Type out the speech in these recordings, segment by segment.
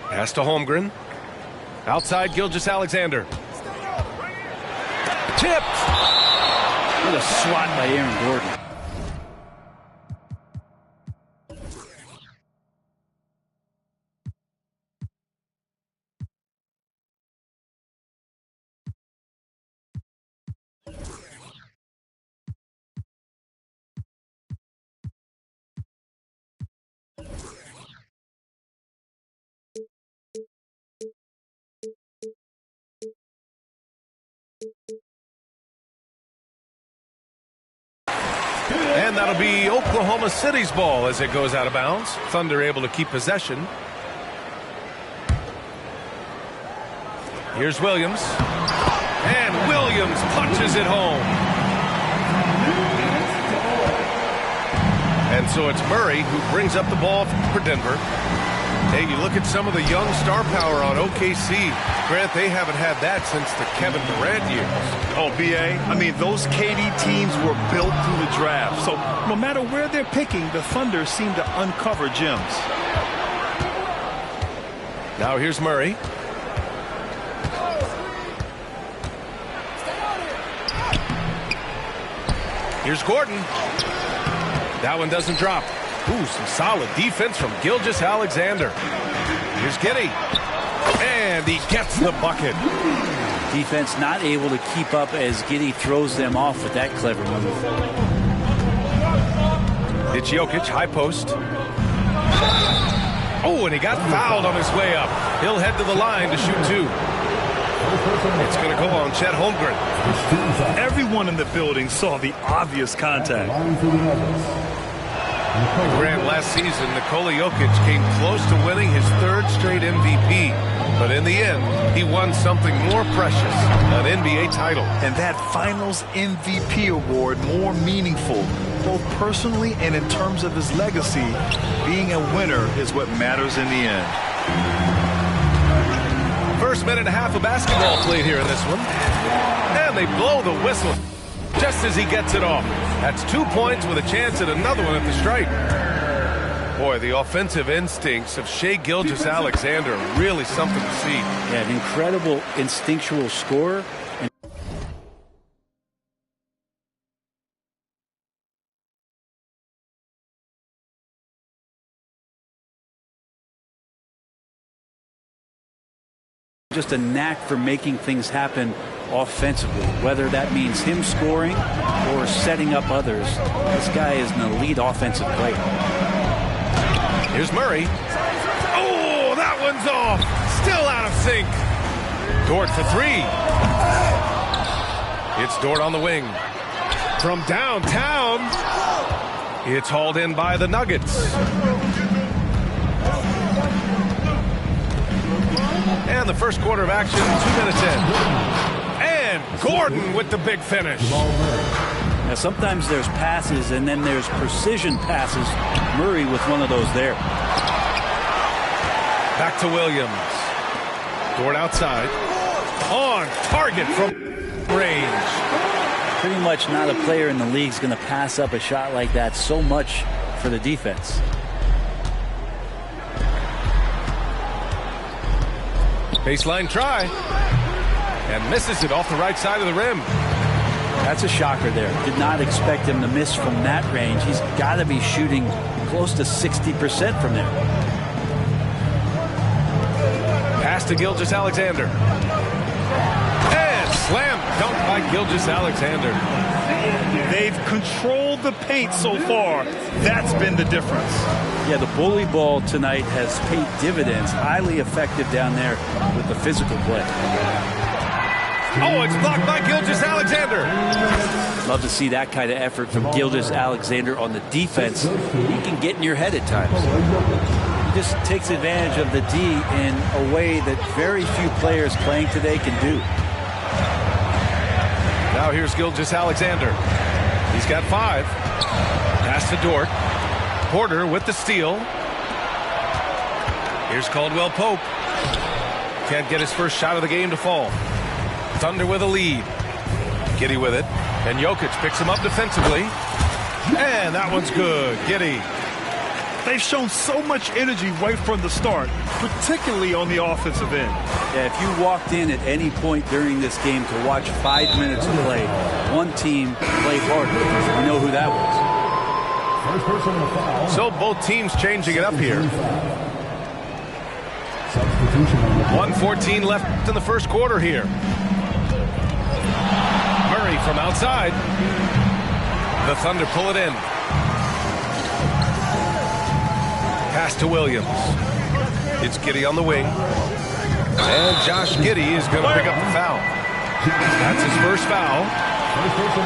Pass to Holmgren. Outside Gilgeous-Alexander. Tipped. What a swat by Aaron Gordon. And that'll be Oklahoma City's ball as it goes out of bounds. Thunder able to keep possession. Here's Williams. And Williams punches it home. And so it's Murray who brings up the ball for Denver. Hey, you look at some of the young star power on OKC. Grant, they haven't had that since the Kevin Durant years. Oh, B.A., I mean, those KD teams were built through the draft. So no matter where they're picking, the Thunder seem to uncover gems. Now here's Murray. Here's Gordon. That one doesn't drop. Ooh, some solid defense from Gilgeous-Alexander. Here's Giddey. And he gets the bucket. Defense not able to keep up as Giddey throws them off with that clever move. It's Jokic, high post. Oh, and he got fouled on his way up. He'll head to the line to shoot two. It's going to go on Chet Holmgren. Everyone in the building saw the obvious contact. Grant, last season, Nikola Jokic came close to winning his third straight MVP. But in the end, he won something more precious, an NBA title. And that Finals MVP award more meaningful, both personally and in terms of his legacy. Being a winner is what matters in the end. First minute and a half of basketball played here in this one. And they blow the whistle just as he gets it off. That's 2 points with a chance at another one at the stripe. Boy, the offensive instincts of Shai Gilgeous-Alexander are really something to see. Yeah, an incredible instinctual scorer. Just a knack for making things happen offensively, whether that means him scoring or setting up others. This guy is an elite offensive player. Here's Murray. Oh, that one's off. Still out of sync. Dort for three. It's Dort on the wing. From downtown, it's hauled in by the Nuggets. And the first quarter of action, 2 minutes in. And Gordon with the big finish. Now, sometimes there's passes and then there's precision passes. Murray with one of those there. Back to Williams. Dort outside. On target from range. Pretty much not a player in the league is going to pass up a shot like that so much for the defense. Baseline try. And misses it off the right side of the rim. That's a shocker there. Did not expect him to miss from that range. He's got to be shooting close to 60% from there. Pass to Gilgeous-Alexander. And slam dunk by Gilgeous-Alexander. They've controlled the paint so far. That's been the difference. Yeah, the bully ball tonight has paid dividends. Highly effective down there with the physical play. Oh, it's blocked by Gilgeous-Alexander. Love to see that kind of effort from Gilgeous-Alexander on the defense. He can get in your head at times. He just takes advantage of the D in a way that very few players playing today can do. Now here's Gilgeous-Alexander. He's got 5. Pass to Dort. Porter with the steal. Here's Caldwell Pope. Can't get his first shot of the game to fall. Thunder with a lead. Giddey with it. And Jokic picks him up defensively. And that one's good. Giddey. They've shown so much energy right from the start, particularly on the offensive end. Yeah, if you walked in at any point during this game to watch 5 minutes of play, one team played harder. We know who that was. So both teams changing it up here. 1:14 left in the first quarter here. Murray from outside. The Thunder pull it in. Pass to Williams. It's Giddey on the wing. And Josh Giddey is going to pick up the foul. That's his first foul.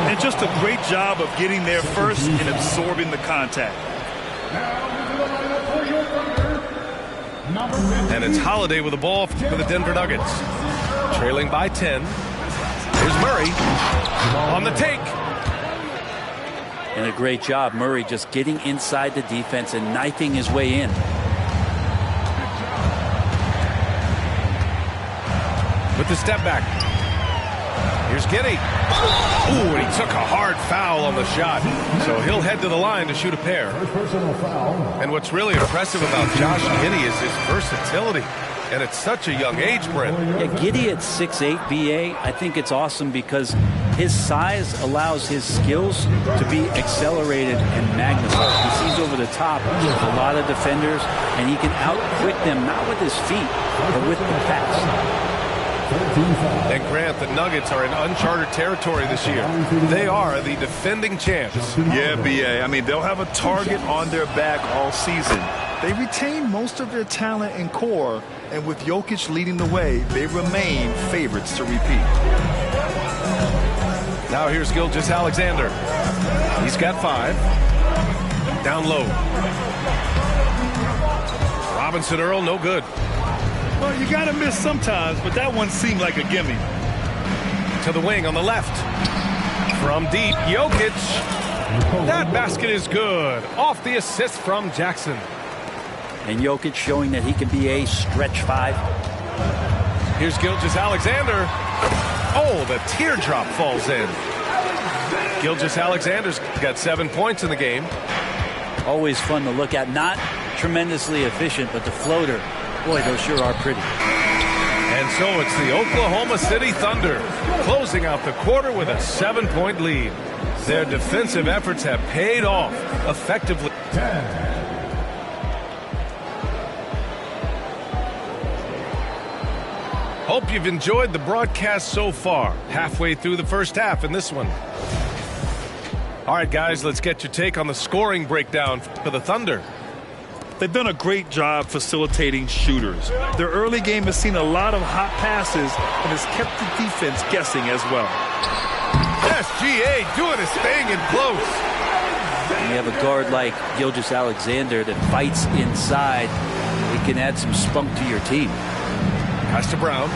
And just a great job of getting there first and absorbing the contact. And it's Holiday with the ball for the Denver Nuggets. Trailing by 10. Here's Murray on the take. And a great job, Murray just getting inside the defense and knifing his way in. With the step back. Here's Giddey. Ooh, and he took a hard foul on the shot. So he'll head to the line to shoot a pair. And what's really impressive about Josh Giddey is his versatility. And at such a young age, Brent. Yeah, Giddey at 6'8", BA, I think it's awesome because his size allows his skills to be accelerated and magnified. He sees over the top a lot of defenders, and he can out-quick them, not with his feet, but with the pass. And Grant, the Nuggets are in uncharted territory this year. They are the defending champs. Yeah, BA. I mean, they'll have a target on their back all season. They retain most of their talent and core, and with Jokic leading the way, they remain favorites to repeat. Now here's Gilgeous-Alexander. He's got 5. Down low. Robinson Earl, no good. Well, you got to miss sometimes, but that one seemed like a gimme. To the wing on the left. From deep, Jokic. That basket is good. Off the assist from Jackson. And Jokic showing that he can be a stretch 5. Here's Gilgeous-Alexander. Oh, the teardrop falls in. Gilgeous-Alexander's got 7 points in the game. Always fun to look at. Not tremendously efficient, but the floater. Boy, those sure are pretty. And so it's the Oklahoma City Thunder closing out the quarter with a 7-point lead. Their defensive efforts have paid off effectively. Hope you've enjoyed the broadcast so far. Halfway through the first half in this one. All right, guys, let's get your take on the scoring breakdown for the Thunder. They've done a great job facilitating shooters. Their early game has seen a lot of hot passes and has kept the defense guessing as well. SGA doing his thing in close. When you have a guard like Gilgeous-Alexander that fights inside, it can add some spunk to your team. Pass to Brown.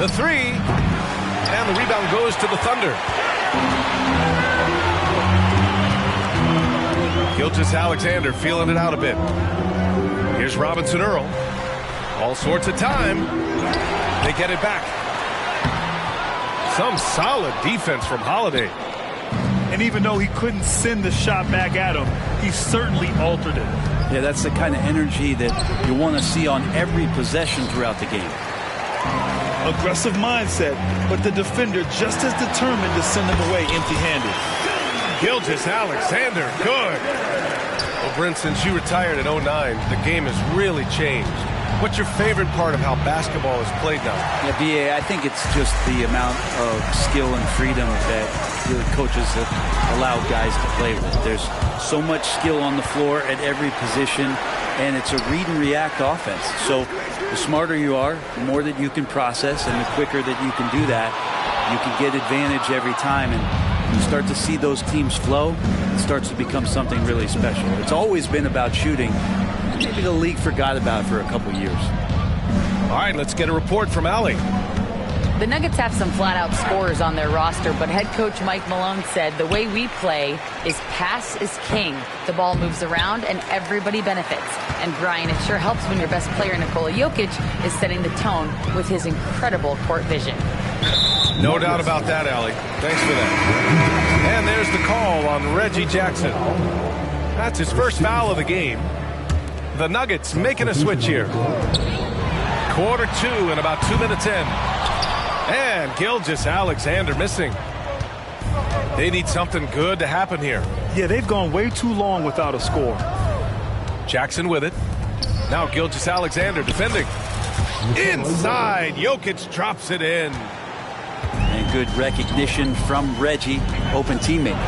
The 3. And the rebound goes to the Thunder. Gilgeous-Alexander feeling it out a bit. Here's Robinson Earl. All sorts of time. They get it back. Some solid defense from Holiday. And even though he couldn't send the shot back at him, he certainly altered it. Yeah, that's the kind of energy that you want to see on every possession throughout the game. Aggressive mindset, but the defender just as determined to send him away empty-handed. Gilgeous-Alexander, good. Well, Brent, since you retired in 09, the game has really changed. What's your favorite part of how basketball is played now? Yeah, BA, I think it's just the amount of skill and freedom that the coaches have allowed guys to play with. There's so much skill on the floor at every position, and it's a read and react offense. So the smarter you are, the more that you can process, and the quicker that you can do that, you can get advantage every time. And you start to see those teams flow, it starts to become something really special. It's always been about shooting. Maybe the league forgot about it for a couple years. All right, let's get a report from Allie. The Nuggets have some flat-out scorers on their roster, but head coach Mike Malone said the way we play is pass is king. The ball moves around and everybody benefits. And Brian, it sure helps when your best player, Nikola Jokic, is setting the tone with his incredible court vision. No doubt about that, Allie. Thanks for that. And there's the call on Reggie Jackson. That's his first foul of the game. The Nuggets making a switch here. Quarter 2 and about 2 minutes in. And Gilgeous-Alexander missing. They need something good to happen here. Yeah, they've gone way too long without a score. Jackson with it. Now Gilgeous-Alexander defending. Inside, Jokic drops it in. And good recognition from Reggie, open teammate.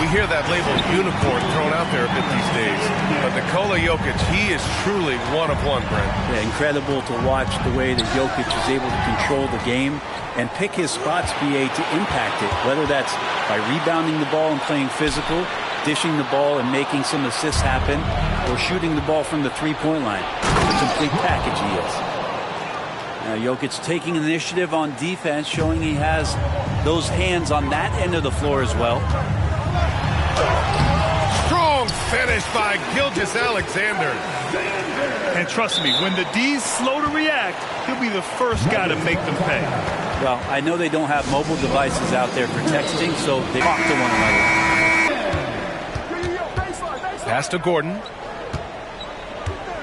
We hear that label unicorn thrown out there a bit these days. But Nikola Jokic, he is truly one of one, Brent. Yeah, incredible to watch the way that Jokic is able to control the game and pick his spots, BA, to impact it, whether that's by rebounding the ball and playing physical, dishing the ball and making some assists happen, or shooting the ball from the three-point line. The complete package he is. Now Jokic taking initiative on defense, showing he has those hands on that end of the floor as well. Strong finish by Gilgeous-Alexander. And trust me, when the D's slow to react, he'll be the first guy to make them pay. Well, I know they don't have mobile devices out there for texting, so they talk to one another. Pass to Gordon.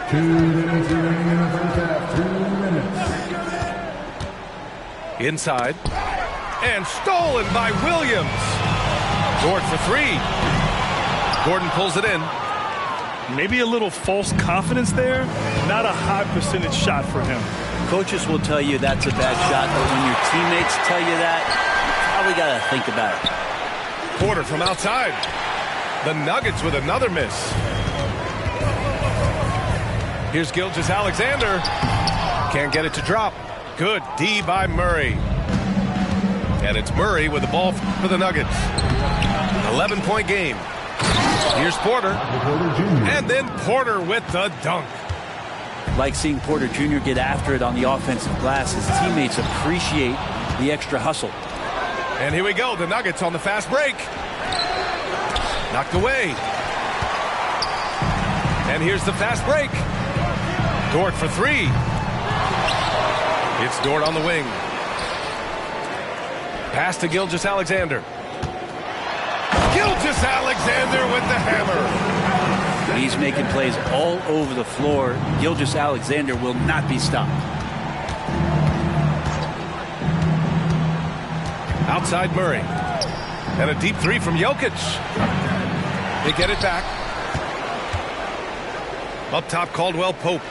2 minutes remaining in the first half. 2 minutes. Inside. And stolen by Williams. Dort for 3. Gordon pulls it in. Maybe a little false confidence there. Not a high percentage shot for him. Coaches will tell you that's a bad shot, but when your teammates tell you that, you probably got to think about it. Porter from outside. The Nuggets with another miss. Here's Gilgeous-Alexander. Can't get it to drop. Good D by Murray. And it's Murray with the ball for the Nuggets. 11-point game. Here's Porter. And then Porter with the dunk. Like seeing Porter Jr. get after it on the offensive glass. His teammates appreciate the extra hustle. And here we go. The Nuggets on the fast break. Knocked away. And here's the fast break. Dort for 3. It's Dort on the wing. Pass to Gilgeous-Alexander. Gilgeous-Alexander with the hammer. He's making plays all over the floor. Gilgeous-Alexander will not be stopped. Outside Murray. And a deep 3 from Jokic. They get it back. Up top, Caldwell Pope.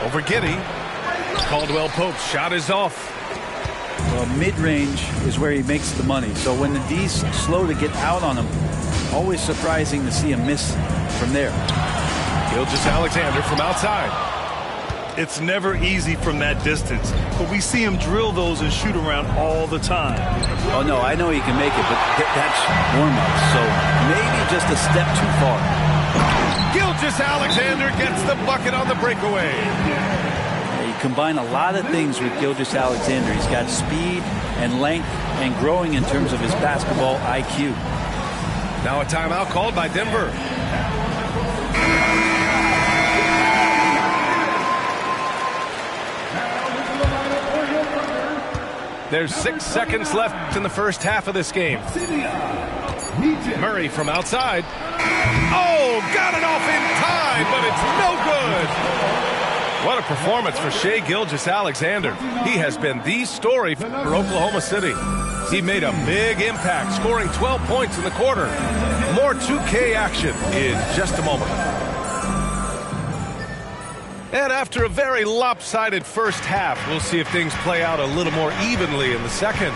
Over Giddey. Caldwell Pope's shot is off. Well, mid-range is where he makes the money. So when the D's slow to get out on him, always surprising to see him miss from there. Gilgeous-Alexander from outside. It's never easy from that distance, but we see him drill those and shoot around all the time. Oh, no, I know he can make it, but that's warm-up, so maybe just a step too far. Gilgeous-Alexander gets the bucket on the breakaway. You combine a lot of things with Gilgeous-Alexander. He's got speed and length and growing in terms of his basketball IQ. Now a timeout called by Denver. There's 6 seconds left in the first half of this game. Murray from outside. Oh, got it off in time, but it's no good. What a performance for Shai Gilgeous-Alexander. He has been the story for Oklahoma City. He made a big impact, scoring 12 points in the quarter. More 2K action in just a moment. And after a very lopsided first half, we'll see if things play out a little more evenly in the second.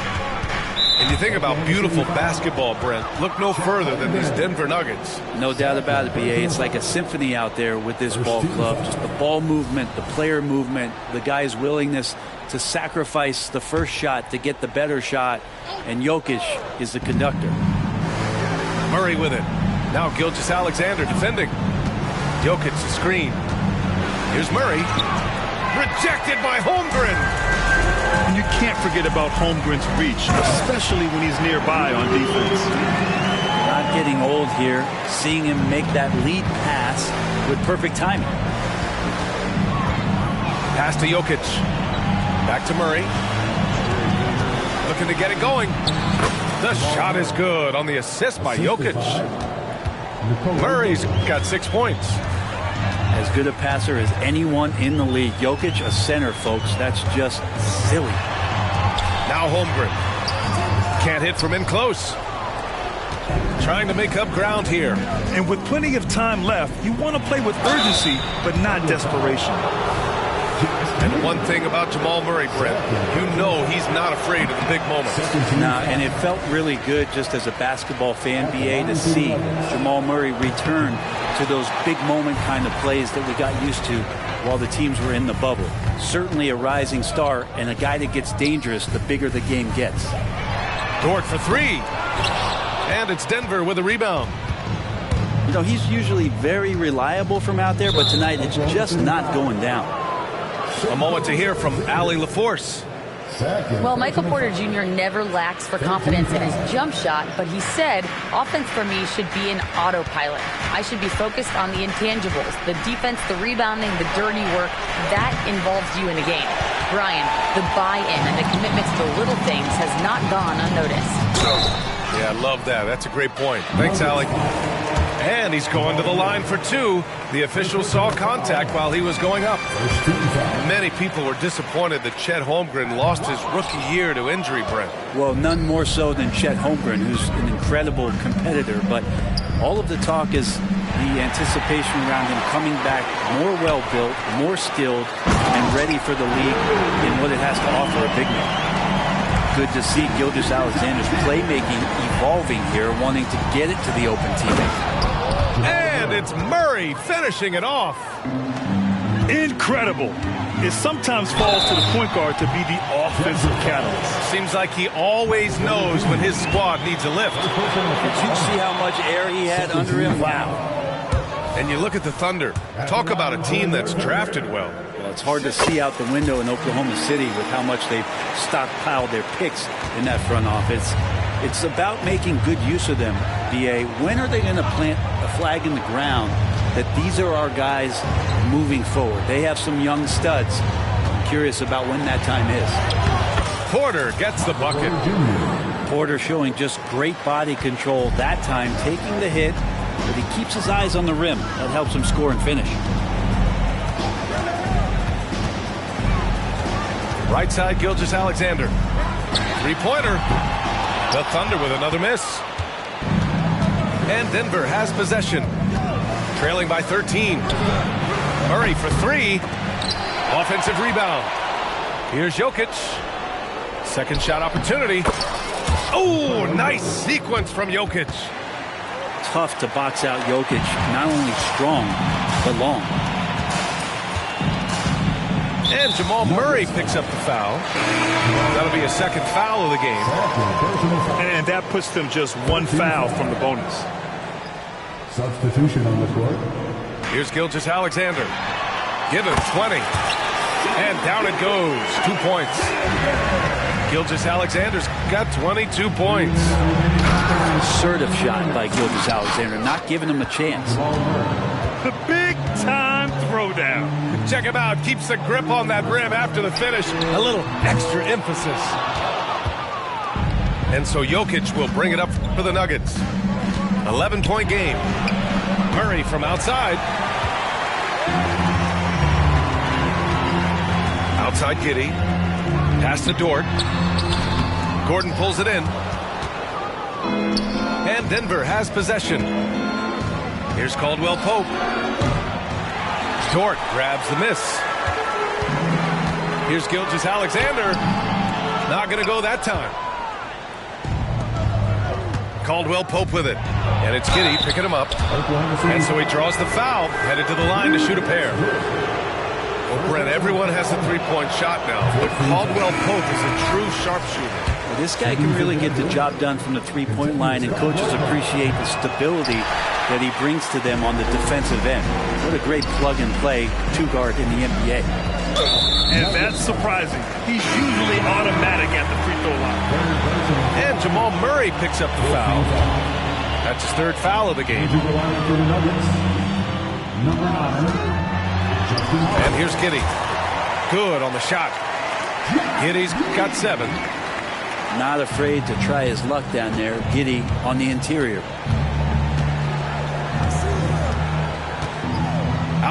And you think about beautiful basketball, Brent, look no further than these Denver Nuggets. No doubt about it, BA. It's like a symphony out there with this ball club. Just the ball movement, the player movement, the guy's willingness to sacrifice the first shot to get the better shot. And Jokic is the conductor. Murray with it. Now Gilgeous-Alexander defending. Jokic the screen. Here's Murray. Rejected by Holmgren. And you can't forget about Holmgren's reach, especially when he's nearby on defense. Not getting old here. Seeing him make that lead pass with perfect timing. Pass to Jokic. Back to Murray. Looking to get it going. The shot is good on the assist by Jokic. Murray's got 6 points. As good a passer as anyone in the league. Jokic, a center, folks. That's just silly. Now Holmgren. Can't hit from in close. Trying to make up ground here. And with plenty of time left, you want to play with urgency, but not desperation. And one thing about Jamal Murray, Brett, you know he's not afraid of the big moments. Nah, and it felt really good just as a basketball fan, BA, to see Jamal Murray return to those big moment kind of plays that we got used to while the teams were in the bubble. Certainly a rising star and a guy that gets dangerous the bigger the game gets. Dort for three. And it's Denver with a rebound. You know, he's usually very reliable from out there, but tonight it's just not going down. A moment to hear from Allie LaForce. Well, Michael Porter Jr. never lacks for confidence in his jump shot, but he said, offense for me should be an autopilot. I should be focused on the intangibles, the defense, the rebounding, the dirty work. That involves you in a game. Brian, the buy-in and the commitment to the little things has not gone unnoticed. Yeah, I love that. That's a great point. Thanks, Allie. And he's going to the line for two. The official saw contact while he was going up. Many people were disappointed that Chet Holmgren lost his rookie year to injury, Brent. Well, none more so than Chet Holmgren, who's an incredible competitor. But all of the talk is the anticipation around him coming back more well-built, more skilled, and ready for the league in what it has to offer a big man. Good to see Gilgeous-Alexander's playmaking evolving here, wanting to get it to the open teammate. And it's Murray finishing it off. Incredible. It sometimes falls to the point guard to be the offensive catalyst. Seems like he always knows when his squad needs a lift. Did you see how much air he had under him? Wow. And you look at the Thunder. Talk about a team that's drafted well. Well, it's hard to see out the window in Oklahoma City with how much they've stockpiled their picks in that front office. It's about making good use of them, BA. When are they going to plant a flag in the ground that these are our guys moving forward? They have some young studs. I'm curious about when that time is. Porter gets the bucket. Porter showing just great body control that time, taking the hit, but he keeps his eyes on the rim. That helps him score and finish. Right side, Gilgeous-Alexander. Three-pointer. The Thunder with another miss. And Denver has possession. Trailing by 13. Murray for three. Offensive rebound. Here's Jokic. Second shot opportunity. Oh, nice sequence from Jokic. Tough to box out Jokic. Not only strong, but long. And Jamal Murray picks up the foul. That'll be a second foul of the game. And that puts them just one foul from the bonus. Substitution on the court. Here's Gilgeous-Alexander. Give him 20. And down it goes. 2 points. Gilgeous-Alexander's got 22 points. Assertive shot by Gilgeous-Alexander, not giving him a chance. The big-time throwdown. Check him out. Keeps the grip on that rim after the finish. A little extra emphasis. And so Jokic will bring it up for the Nuggets. 11-point game. Murray from outside. Outside Giddey. Pass to Dort. Gordon pulls it in. And Denver has possession. Here's Caldwell Pope. Dort grabs the miss. Here's Gilgeous-Alexander. Not going to go that time. Caldwell Pope with it. And it's Giddey picking him up. And so he draws the foul, headed to the line to shoot a pair. Well, Brent, everyone has a three-point shot now, but Caldwell Pope is a true sharpshooter. Well, this guy can really get the job done from the three-point line, and coaches appreciate the stability that he brings to them on the defensive end. What a great plug-and-play two-guard in the NBA. And that's surprising. He's usually automatic at the free throw line. And Jamal Murray picks up the foul. That's his third foul of the game. And here's Giddey. Good on the shot. Giddey's got 7. Not afraid to try his luck down there. Giddey on the interior.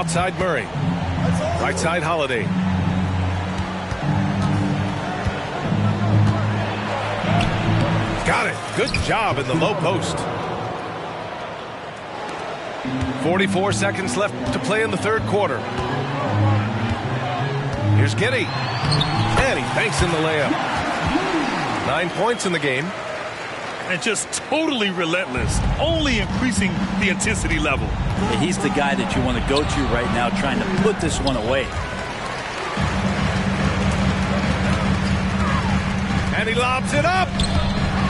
Outside Murray. Right side Holiday. Got it. Good job in the low post. 44 seconds left to play in the third quarter. Here's Giddey. And he banks in the layup. 9 points in the game. And just totally relentless, only increasing the intensity level. Yeah, he's the guy that you want to go to right now, trying to put this one away. And he lobs it up.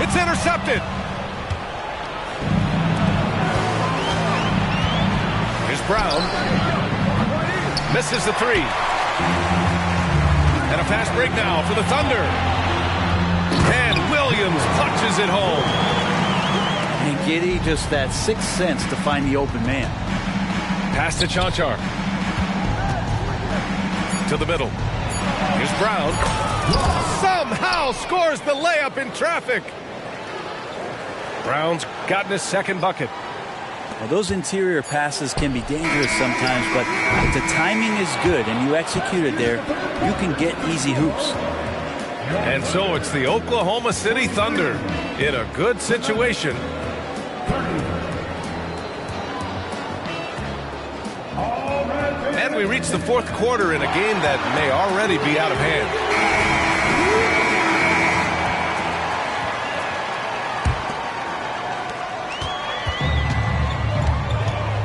It's intercepted. Here's Brown. Misses the three. And a fast break now for the Thunder. And Williams punches it home. And Giddey, just that sixth sense to find the open man. Pass to Chanchar. To the middle. Here's Brown. Somehow scores the layup in traffic. Brown's gotten his second bucket. Well, those interior passes can be dangerous sometimes, but if the timing is good and you execute it there, you can get easy hoops. And so it's the Oklahoma City Thunder in a good situation. And we reach the fourth quarter in a game that may already be out of hand.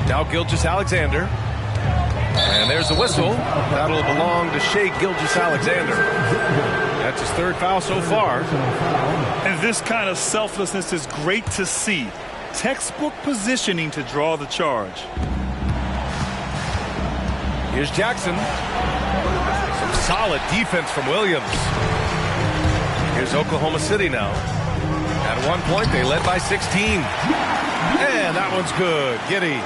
Now Gilgeous-Alexander. And there's the whistle. That'll belong to Shai Gilgeous-Alexander. That's his third foul so far. And this kind of selflessness is great to see. Textbook positioning to draw the charge. Here's Jackson. Some solid defense from Williams. Here's Oklahoma City now. At one point, they led by 16. And that one's good. Giddey.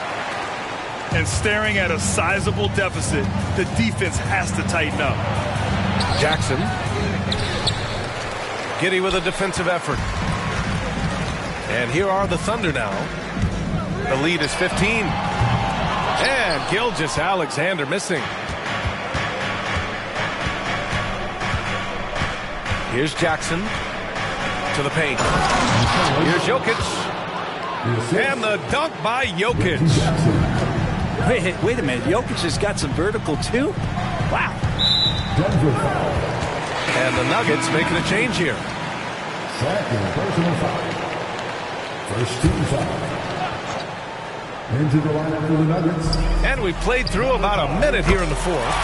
And staring at a sizable deficit, the defense has to tighten up. Jackson. Giddey with a defensive effort. And here are the Thunder now. The lead is 15. And Gilgeous-Alexander missing. Here's Jackson to the paint. Here's Jokic. And the dunk by Jokic. Wait a minute. Jokic has got some vertical too? Wow. And the Nuggets making a change here. Second personal foul. First team foul. Into the lineup for the Nuggets. And we've played through about a minute here in the fourth.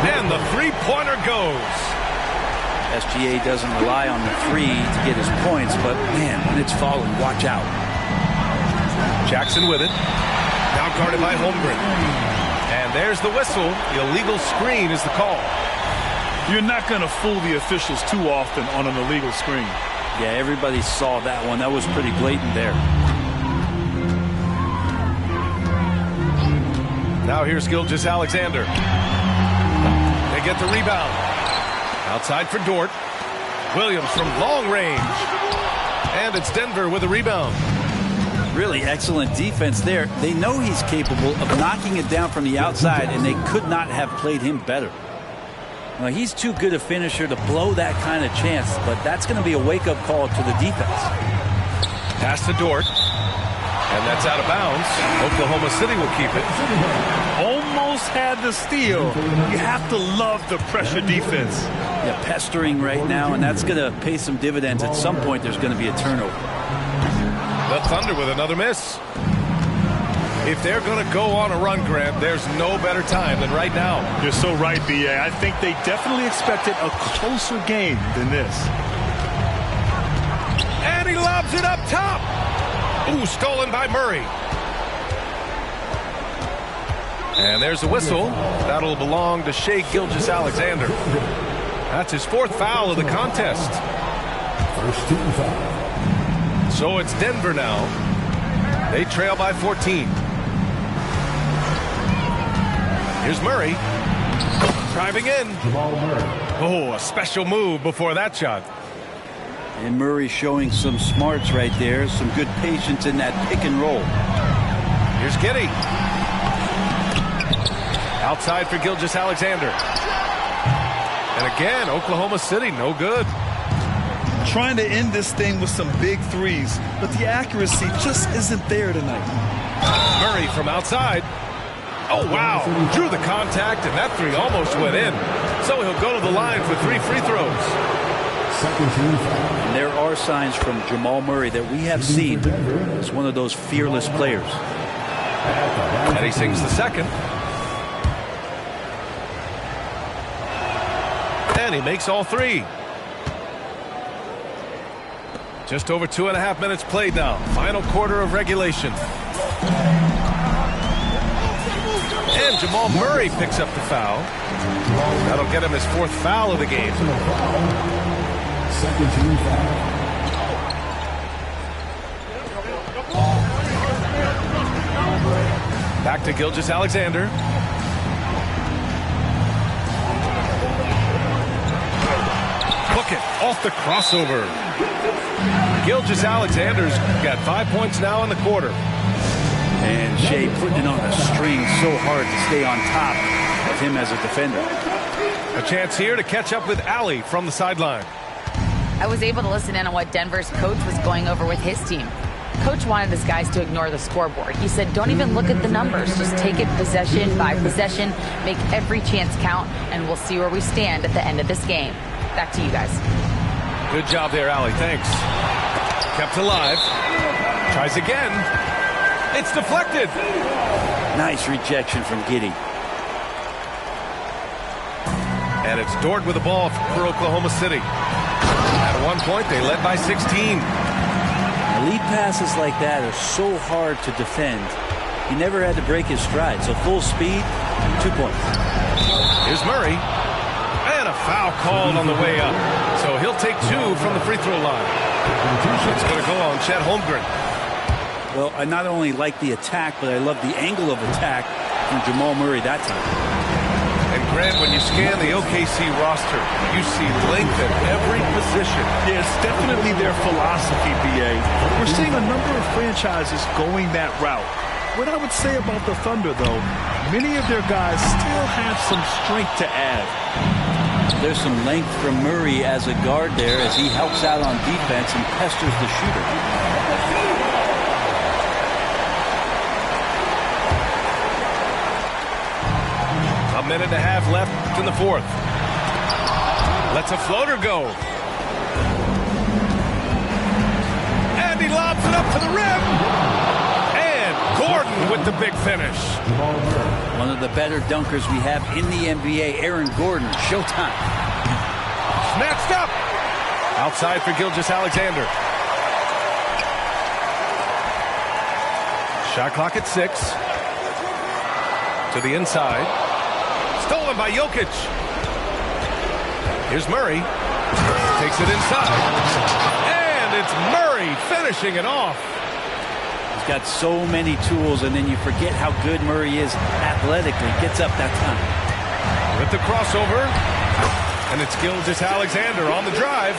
And the three-pointer goes. SGA doesn't rely on the three to get his points, but man, when it's falling, watch out. Jackson with it. Now guarded by Holmgren. And there's the whistle. Illegal screen is the call. You're not going to fool the officials too often on an illegal screen. Yeah, everybody saw that one. That was pretty blatant there. Now here's Gilgeous-Alexander. They get the rebound. Outside for Dort. Williams from long range. And it's Denver with a rebound. Really excellent defense there. They know he's capable of knocking it down from the outside, and they could not have played him better. Well, he's too good a finisher to blow that kind of chance, but that's going to be a wake-up call to the defense. Pass to Dort. And that's out of bounds. Oklahoma City will keep it. Almost had the steal. You have to love the pressure defense. Yeah, pestering right now, and that's going to pay some dividends. At some point, there's going to be a turnover. The Thunder with another miss. If they're going to go on a run, Grant, there's no better time than right now. You're so right, B.A. I think they definitely expected a closer game than this. And he lobs it up top. Ooh, stolen by Murray. And there's a whistle. That'll belong to Shai Gilgeous-Alexander. That's his fourth foul of the contest. First team foul. So it's Denver now. They trail by 14. Here's Murray. Driving in. Jamal Murray. Oh, a special move before that shot. And Murray showing some smarts right there, some good patience in that pick and roll. Here's Giddey. Outside for Gilgeous-Alexander. And again, Oklahoma City, no good. Trying to end this thing with some big threes, but the accuracy just isn't there tonight. Murray from outside. Oh, wow. Drew the contact, and that three almost went in. So he'll go to the line for 3 free throws. And there are signs from Jamal Murray that we have seen as one of those fearless players. And he sinks the second. And he makes all 3. Just over 2.5 minutes played now. Final quarter of regulation. And Jamal Murray picks up the foul. That'll get him his 4th foul of the game. Second team foul. Back to Gilgeous-Alexander. Book it off the crossover. Gilgeous-Alexander's got 5 points now in the quarter. And Shea putting it on a string so hard to stay on top of him as a defender. A chance here to catch up with Allie from the sideline. I was able to listen in on what Denver's coach was going over with his team. Coach wanted his guys to ignore the scoreboard. He said, don't even look at the numbers. Just take it possession by possession, make every chance count, and we'll see where we stand at the end of this game. Back to you guys. Good job there, Allie. Thanks. Kept alive. Tries again. It's deflected. Nice rejection from Giddey. And it's Dort with the ball for Oklahoma City. At one point, they led by 16. Lead passes like that are so hard to defend. He never had to break his stride. So full speed, 2 points. Here's Murray. And a foul called on the way up. So he'll take 2 from the free throw line. It's going to go on Chet Holmgren. Well, I not only like the attack, but I love the angle of attack from Jamal Murray that time. And Grant, when you scan the OKC roster, you see length at every position. Yeah, it's definitely their philosophy, BA. We're seeing a number of franchises going that route. What I would say about the Thunder, though, many of their guys still have some strength to add. There's some length from Murray as a guard there as he helps out on defense and pesters the shooter. A minute and a half left in the 4th. Lets a floater go. And he lobs it up to the rim. And Gordon with the big finish. One of the better dunkers we have in the NBA, Aaron Gordon. Showtime. Snatched up. Outside for Gilgeous-Alexander. Shot clock at 6. To the inside. Stolen by Jokic. Here's Murray. Takes it inside. And it's Murray finishing it off. He's got so many tools, and then you forget how good Murray is athletically. Gets up that time. With the crossover. And it's Gilgeous-Alexander on the drive.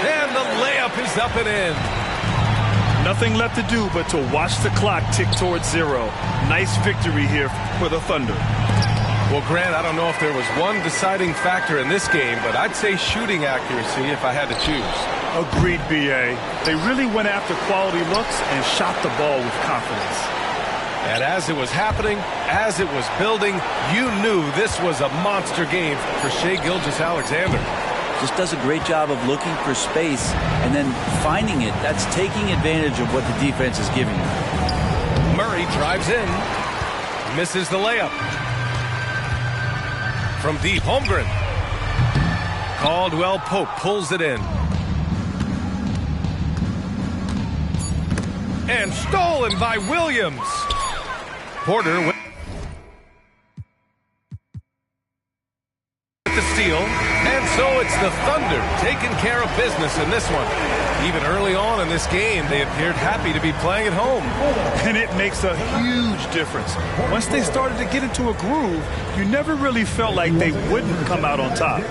And the layup is up and in. Nothing left to do but to watch the clock tick towards 0. Nice victory here for the Thunder. Well, Grant, I don't know if there was one deciding factor in this game, but I'd say shooting accuracy if I had to choose. Agreed, BA. They really went after quality looks and shot the ball with confidence. And as it was happening, as it was building, you knew this was a monster game for Shai Gilgeous-Alexander. Just does a great job of looking for space and then finding it. That's taking advantage of what the defense is giving him. Murray drives in, misses the layup. From deep, Holmgren. Caldwell Pope pulls it in. And stolen by Williams. Porter with the steal. And so it's the Thunder taking care of business in this one. Even early on in this game, they appeared happy to be playing at home. And it makes a huge difference. Once they started to get into a groove, you never really felt like they wouldn't come out on top.